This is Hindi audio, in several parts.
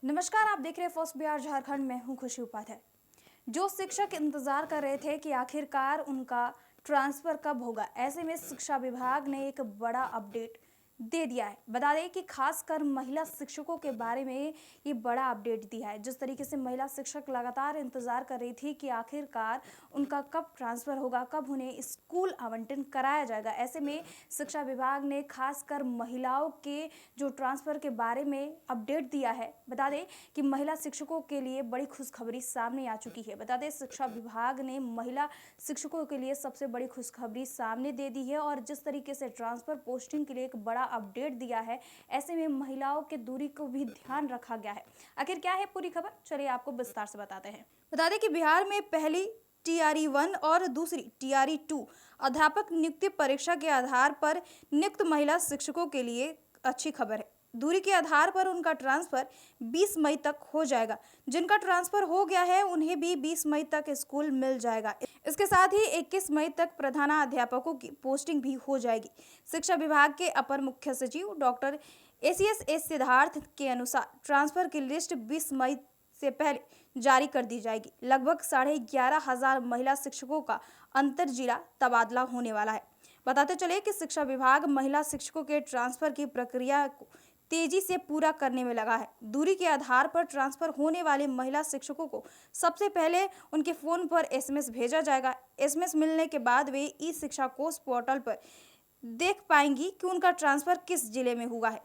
नमस्कार, आप देख रहे हैं फर्स्ट बिहार झारखंड। मैं हूं खुशी उपाध्याय। जो शिक्षक इंतजार कर रहे थे कि आखिरकार उनका ट्रांसफर कब होगा, ऐसे में शिक्षा विभाग ने एक बड़ा अपडेट दे दिया है। बता दें कि खासकर महिला शिक्षकों के बारे में ये बड़ा अपडेट दिया है। जिस तरीके से महिला शिक्षक लगातार इंतजार कर रही थी कि आखिरकार उनका कब ट्रांसफर होगा, कब उन्हें स्कूल आवंटन कराया जाएगा, ऐसे में शिक्षा विभाग ने खासकर महिलाओं के जो ट्रांसफर के बारे में अपडेट दिया है। बता दें कि महिला शिक्षकों के लिए बड़ी खुशखबरी सामने आ चुकी है। बता दें, शिक्षा विभाग ने महिला शिक्षकों के लिए सबसे बड़ी खुशखबरी सामने दे दी है और जिस तरीके से ट्रांसफर पोस्टिंग के लिए एक बड़ा अपडेट दिया है, ऐसे में महिलाओं के दूरी को भी ध्यान रखा गया है। आखिर क्या है पूरी खबर, चलिए आपको विस्तार से बताते हैं। बता दें कि बिहार में पहली TRE-1 और दूसरी TRE-2 अध्यापक नियुक्ति परीक्षा के आधार पर नियुक्त महिला शिक्षकों के लिए अच्छी खबर है। दूरी के आधार पर उनका ट्रांसफर 20 मई तक हो जाएगा। जिनका ट्रांसफर हो गया है उन्हें भी 20 मई तक स्कूल मिल जाएगा। इसके साथ ही 21 मई तक प्रधानाध्यापकों की पोस्टिंग भी हो जाएगी। शिक्षा विभाग के अपर मुख्य सचिव डॉक्टर ACS सिद्धार्थ के अनुसार ट्रांसफर की लिस्ट 20 मई से पहले जारी कर दी जाएगी। लगभग 11,500 महिला शिक्षकों का अंतर जिला तबादला होने वाला है। बताते चले कि शिक्षा विभाग महिला शिक्षकों के ट्रांसफर की प्रक्रिया को तेजी से पूरा करने में लगा है। दूरी के आधार पर ट्रांसफर होने वाले महिला शिक्षकों को सबसे पहले उनके फोन पर SMS भेजा जाएगा। SMS मिलने के बाद वे शिक्षा कोष पोर्टल पर देख पाएंगी कि उनका ट्रांसफर किस जिले में हुआ है।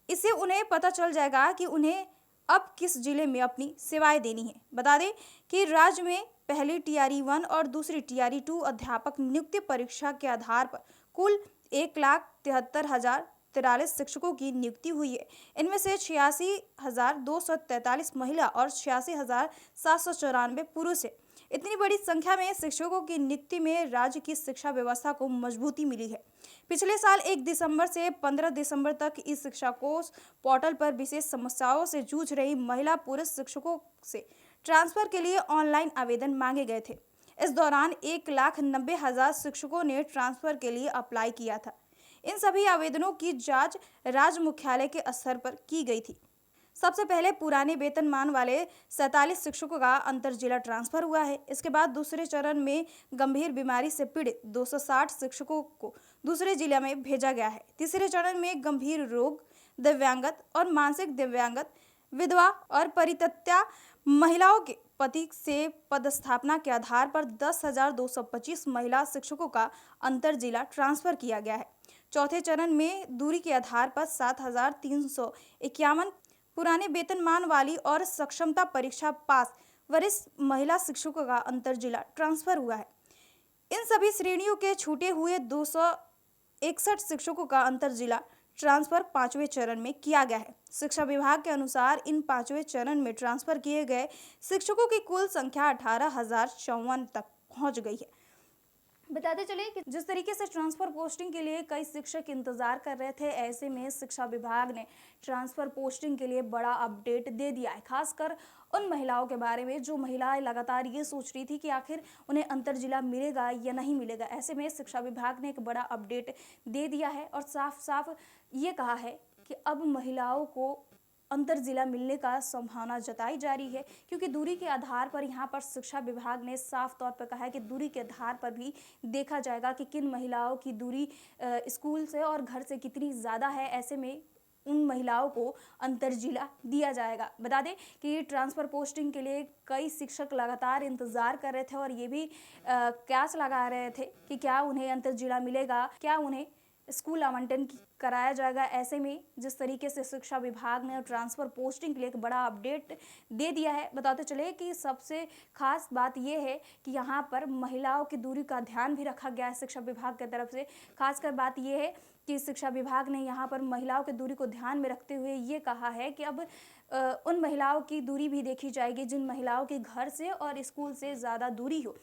इससे उन्हें पता चल जाएगा कि उन्हें अब किस जिले में अपनी सेवाएं देनी है। बता दें कि राज्य में पहली TRE-1 और दूसरी TRE-2 अध्यापक नियुक्ति परीक्षा के आधार पर कुल 1,73,043 शिक्षकों की नियुक्ति हुई है। इनमें से 86,243 महिला और 86,794 पुरुष है। इतनी बड़ी संख्या में शिक्षकों की नियुक्ति में राज्य की शिक्षा व्यवस्था को मजबूती मिली है। पिछले साल 1 दिसंबर से 15 दिसंबर तक इस शिक्षा कोष पोर्टल पर विशेष समस्याओं से जूझ रही महिला पुरुष शिक्षकों से ट्रांसफर के लिए ऑनलाइन आवेदन मांगे गए थे। इस दौरान 1,90,000 शिक्षकों ने ट्रांसफर के लिए अप्लाई किया था। इन सभी आवेदनों की जांच राज्य मुख्यालय के स्तर पर की गई थी। सबसे पहले पुराने वेतनमान वाले 47 शिक्षकों का अंतर जिला ट्रांसफर हुआ है। इसके बाद दूसरे चरण में गंभीर बीमारी से पीड़ित 260 शिक्षकों को दूसरे जिले में भेजा गया है। तीसरे चरण में गंभीर रोग, दिव्यांगत और मानसिक दिव्यांगत, विधवा और परित्यक्ता महिलाओं के पति से पदस्थापना के आधार पर 10,225 महिला शिक्षकों का अंतर जिला ट्रांसफर किया गया है। चौथे चरण में दूरी के आधार पर 7,351 पुराने वेतनमान वाली और सक्षमता परीक्षा पास वरिष्ठ महिला शिक्षकों का अंतर जिला ट्रांसफर हुआ है। इन सभी श्रेणियों के छूटे हुए 261 शिक्षकों का अंतर जिला ट्रांसफर 5वें चरण में किया गया है। शिक्षा विभाग के अनुसार इन 5वें चरण में ट्रांसफर किए गए शिक्षकों की कुल संख्या 18,054 तक पहुंच गई है। बताते चले कि जिस तरीके से ट्रांसफर पोस्टिंग के लिए कई शिक्षक इंतजार कर रहे थे, ऐसे में शिक्षा विभाग ने ट्रांसफर पोस्टिंग के लिए बड़ा अपडेट दे दिया है। खासकर उन महिलाओं के बारे में जो महिलाएं लगातार ये सोच रही थी कि आखिर उन्हें अंतर जिला मिलेगा या नहीं मिलेगा। ऐसे में शिक्षा विभाग ने एक बड़ा अपडेट दे दिया है और साफ साफ ये कहा है कि अब महिलाओं को अंतर जिला मिलने का संभावना जताई जा रही है, क्योंकि दूरी के आधार पर यहाँ पर शिक्षा विभाग ने साफ तौर पर कहा है कि दूरी के आधार पर भी देखा जाएगा कि किन महिलाओं की दूरी स्कूल से और घर से कितनी ज़्यादा है। ऐसे में उन महिलाओं को अंतर जिला दिया जाएगा। बता दें कि ट्रांसफर पोस्टिंग के लिए कई शिक्षक लगातार इंतजार कर रहे थे और ये भी क्यास लगा रहे थे कि क्या उन्हें अंतर जिला मिलेगा, क्या उन्हें स्कूल आवंटन कराया जाएगा। ऐसे में जिस तरीके से शिक्षा विभाग ने ट्रांसफर पोस्टिंग के लिए एक बड़ा अपडेट दे दिया है, बताते चले कि सबसे खास बात यह है कि यहाँ पर महिलाओं की दूरी का ध्यान भी रखा गया है शिक्षा विभाग की तरफ से। खासकर बात यह है कि शिक्षा विभाग ने यहाँ पर महिलाओं की दूरी को ध्यान में रखते हुए ये कहा है कि अब उन महिलाओं की दूरी भी देखी जाएगी जिन महिलाओं के घर से और स्कूल से ज़्यादा दूरी हो।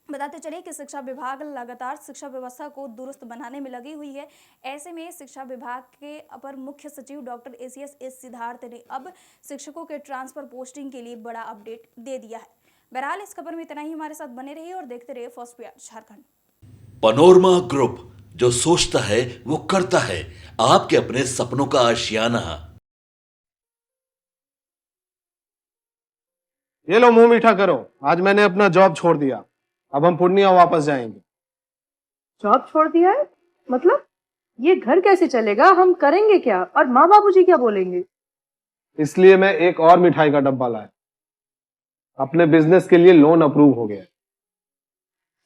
बताते चले कि शिक्षा विभाग लगातार शिक्षा व्यवस्था को दुरुस्त बनाने में लगी हुई है। ऐसे में शिक्षा विभाग के अपर मुख्य सचिव डॉक्टर ACS सिद्धार्थ ने अब शिक्षकों के ट्रांसफर पोस्टिंग के लिए बड़ा अपडेट दे दिया है। बहरहाल इस खबर में इतना ही। हमारे साथ बने रहिए और देखते रहिए first Bihar Jharkhand. Panorama group, जो सोचता है वो करता है। आपके अपने सपनों का आशियाना ये लो मुंह मीठा करो, आज मैंने अपना जॉब छोड़ दिया, अब हम पूर्णिया वापस जाएंगे। जॉब छोड़ दिया है? मतलब ये घर कैसे चलेगा? हम करेंगे क्या? और माँ बाबूजी क्या बोलेंगे? इसलिए मैं एक और मिठाई का डब्बा लाया, अपने बिजनेस के लिए लोन अप्रूव हो गया।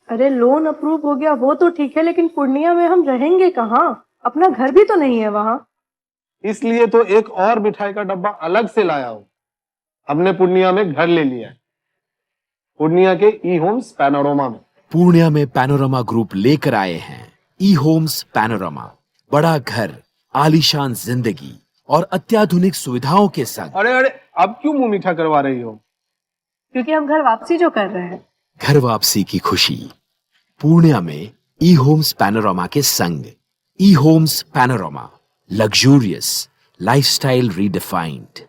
अरे लोन अप्रूव हो गया वो तो ठीक है, लेकिन पूर्णिया में हम रहेंगे कहाँ? अपना घर भी तो नहीं है वहां। इसलिए तो एक और मिठाई का डब्बा अलग से लाया हूं। हमने पूर्णिया में घर ले लिया है, पूर्णिया के ई होम्स पैनोरमा में। पूर्णिया में पैनोरमा ग्रुप लेकर आए हैं ई होम्स पैनोरमा। बड़ा घर, आलीशान जिंदगी और अत्याधुनिक सुविधाओं के संग। अरे अरे, अब क्यों मुंह मीठा करवा रही हो? क्योंकि हम घर वापसी जो कर रहे हैं। घर वापसी की खुशी पूर्णिया में ई होम्स पैनोरमा के संग। ई Homes Panorama, luxurious lifestyle redefined.